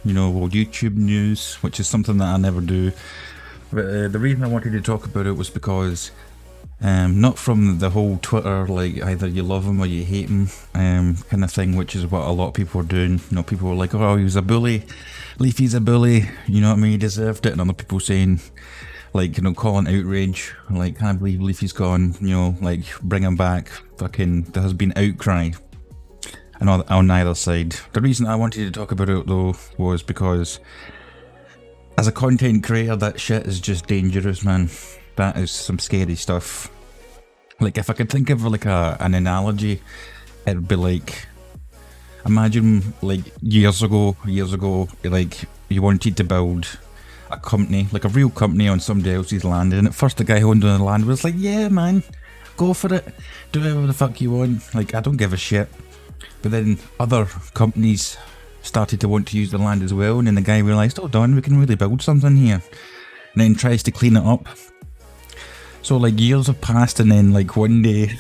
you know, well, YouTube news, which is something that I never do. But the reason I wanted to talk about it was because, not from the whole Twitter, like either you love him or you hate him, kind of thing, which is what a lot of people are doing. You know, people are like, oh, he was a bully, Leafy's a bully, you know what I mean, he deserved it, and other people saying, like, you know, calling outrage, like, can't believe Leafy's gone, you know, like, bring him back, fucking, there has been outcry on either side. The reason I wanted to talk about it though was because as a content creator, that shit is just dangerous, man. That is some scary stuff. Like, if I could think of like an analogy, it'd be like, imagine like years ago, like you wanted to build a company, like a real company on somebody else's land, and at first the guy who owned the land was like, yeah man, go for it, do whatever the fuck you want, like I don't give a shit. But then other companies started to want to use the land as well, and then the guy realised, hold on, we can really build something here, and then tries to clean it up. So like years have passed, and then like one day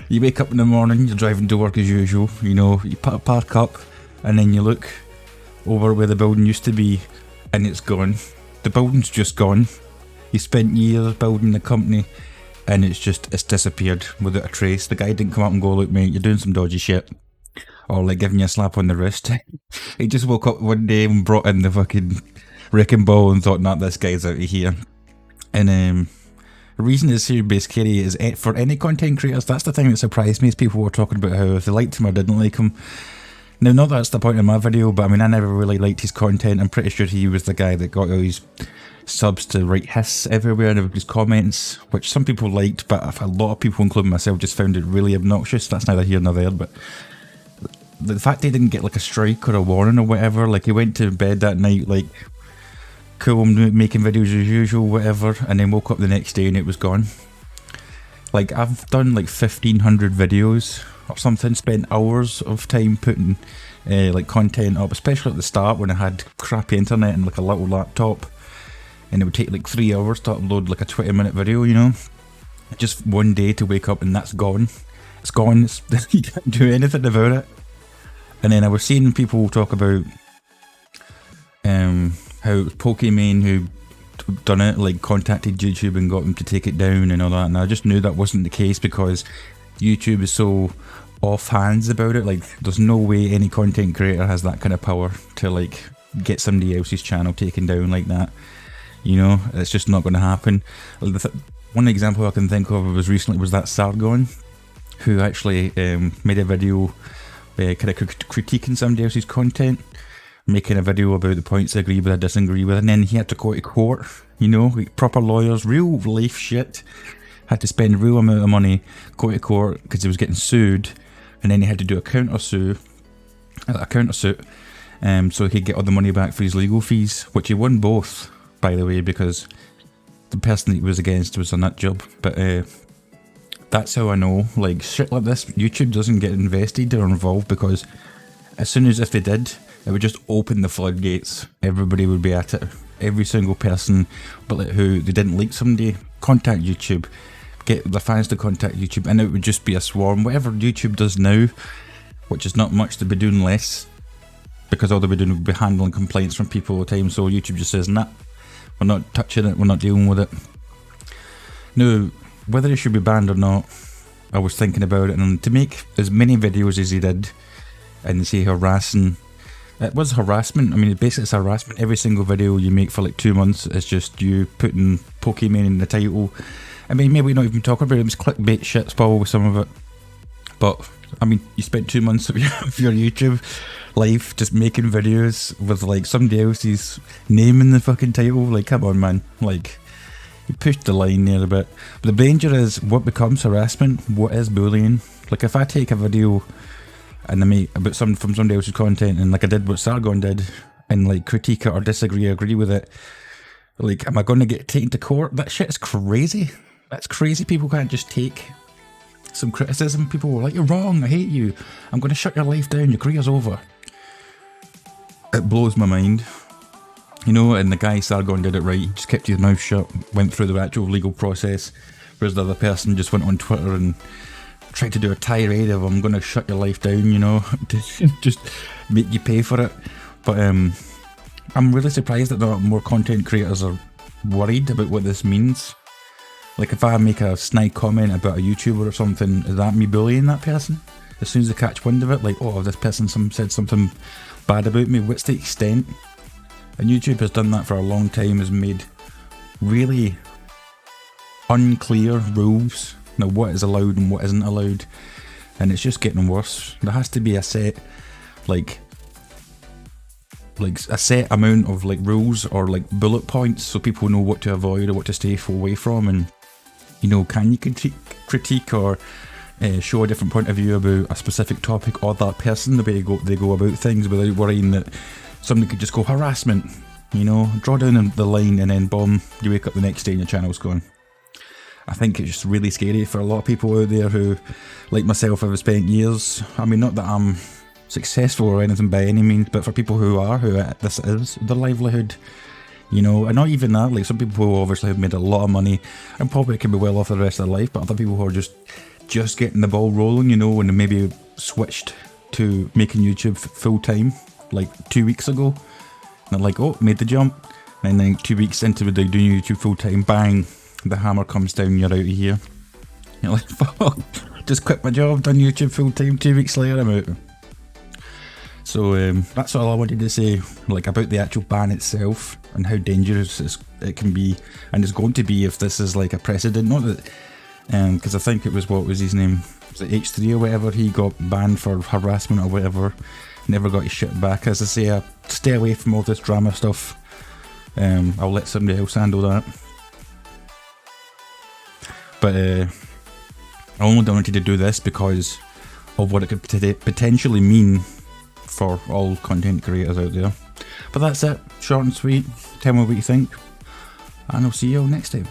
you wake up in the morning, you're driving to work as usual, you know, you park up, and then you look over where the building used to be, and it's gone. The building's just gone. You spent years building the company, and it's disappeared without a trace. The guy didn't come up and go, look mate, you're doing some dodgy shit, or like giving you a slap on the wrist. He just woke up one day and brought in the fucking wrecking ball and thought, nah, this guy's out of here. And the reason this here basically is, for any content creators, that's the thing that surprised me, is people were talking about how if they liked him or didn't like him. Now, not that's the point of my video, but I mean, I never really liked his content. I'm pretty sure he was the guy that got all his subs to write hiss everywhere and his comments, which some people liked, but a lot of people, including myself, just found it really obnoxious. That's neither here nor there, but the fact he didn't get like a strike or a warning or whatever, like he went to bed that night like cool, making videos as usual, whatever, and then woke up the next day and it was gone. Like, I've done like 1,500 videos or something, spent hours of time putting like content up, especially at the start when I had crappy internet and like a little laptop, and it would take like 3 hours to upload like a 20-minute video, you know. Just one day to wake up and that's gone. It's gone. You can't do anything about it. And then I was seeing people talk about how it was Pokimane who done it, like contacted YouTube and got them to take it down and all that, and I just knew that wasn't the case because YouTube is so off hands about it. Like, there's no way any content creator has that kind of power to like get somebody else's channel taken down like that, you know. It's just not going to happen. One example I can think of was recently was that Sargon, who actually made a video kind of critiquing somebody else's content, making a video about the points I agree with, I disagree with, and then he had to go to court, you know, like proper lawyers, real life shit, had to spend a real amount of money, go to court because he was getting sued, and then he had to do a counter suit, so he could get all the money back for his legal fees, which he won both, by the way, because the person that he was against was a nut job. But that's how I know, like, shit like this, YouTube doesn't get invested or involved, because as soon as, if they did, it would just open the floodgates. Everybody would be at it. Every single person, but like who they didn't like somebody, contact YouTube, get the fans to contact YouTube, and it would just be a swarm. Whatever YouTube does now, which is not much, they'd be doing less, because all they'd be doing would be handling complaints from people all the time. So YouTube just says, nah, we're not touching it, we're not dealing with it. Now, whether it should be banned or not, I was thinking about it, and to make as many videos as he did, and say harassing, it was harassment. I mean, basically it's harassment. Every single video you make for like 2 months is just you putting Pokimane in the title. I mean, maybe not even talking about it, it was clickbait shit, probably some of it. But, I mean, you spent 2 months of your YouTube life just making videos with like somebody else's name in the fucking title. Like, come on man, like, you pushed the line there a bit. But the danger is, what becomes harassment? What is bullying? Like, if I take a video and I make about from somebody else's content, and like I did what Sargon did, and like critique it or disagree or agree with it, like, am I going to get taken to court? That shit is crazy. That's crazy. People can't just take some criticism. People were like, you're wrong, I hate you, I'm going to shut your life down, your career's over. It blows my mind, you know. And the guy Sargon did it right. He just kept his mouth shut, went through the actual legal process, whereas the other person just went on Twitter and tried to do a tirade of, I'm going to shut your life down, you know, to just make you pay for it. But I'm really surprised that not more content creators are worried about what this means. Like if I make a snide comment about a YouTuber or something, is that me bullying that person? As soon as they catch wind of it, like, oh, this person said something bad about me, what's the extent? And YouTube has done that for a long time, has made really unclear rules. Now what is allowed and what isn't allowed. And it's just getting worse. There has to be a set, like a set amount of like rules or like bullet points so people know what to avoid or what to stay away from. And you know, can you critique or show a different point of view about a specific topic or that person, the way they go about things, without worrying that somebody could just go harassment, you know, draw down the line and then boom, you wake up the next day and your channel's gone. I think it's just really scary for a lot of people out there who, like myself, have spent years, I mean, not that I'm successful or anything by any means, but for people who this is their livelihood, you know, and not even that, like some people who obviously have made a lot of money and probably can be well off the rest of their life, but other people who are just getting the ball rolling, you know, and maybe switched to making YouTube full time like 2 weeks ago, and they're like, oh, made the jump, and then 2 weeks into doing YouTube full time, bang, the hammer comes down, you're out of here. You're like, fuck, just quit my job, done YouTube full time, 2 weeks later I'm out. So that's all I wanted to say, like about the actual ban itself and how dangerous it can be, and it's going to be if this is like a precedent. Not that, because I think it was, what was his name, was it H3 or whatever, he got banned for harassment or whatever, never got his shit back. As I say, I stay away from all this drama stuff. I'll let somebody else handle that. But I only wanted to do this because of what it could potentially mean for all content creators out there. But that's it, short and sweet. Tell me what you think, and I'll see you all next time.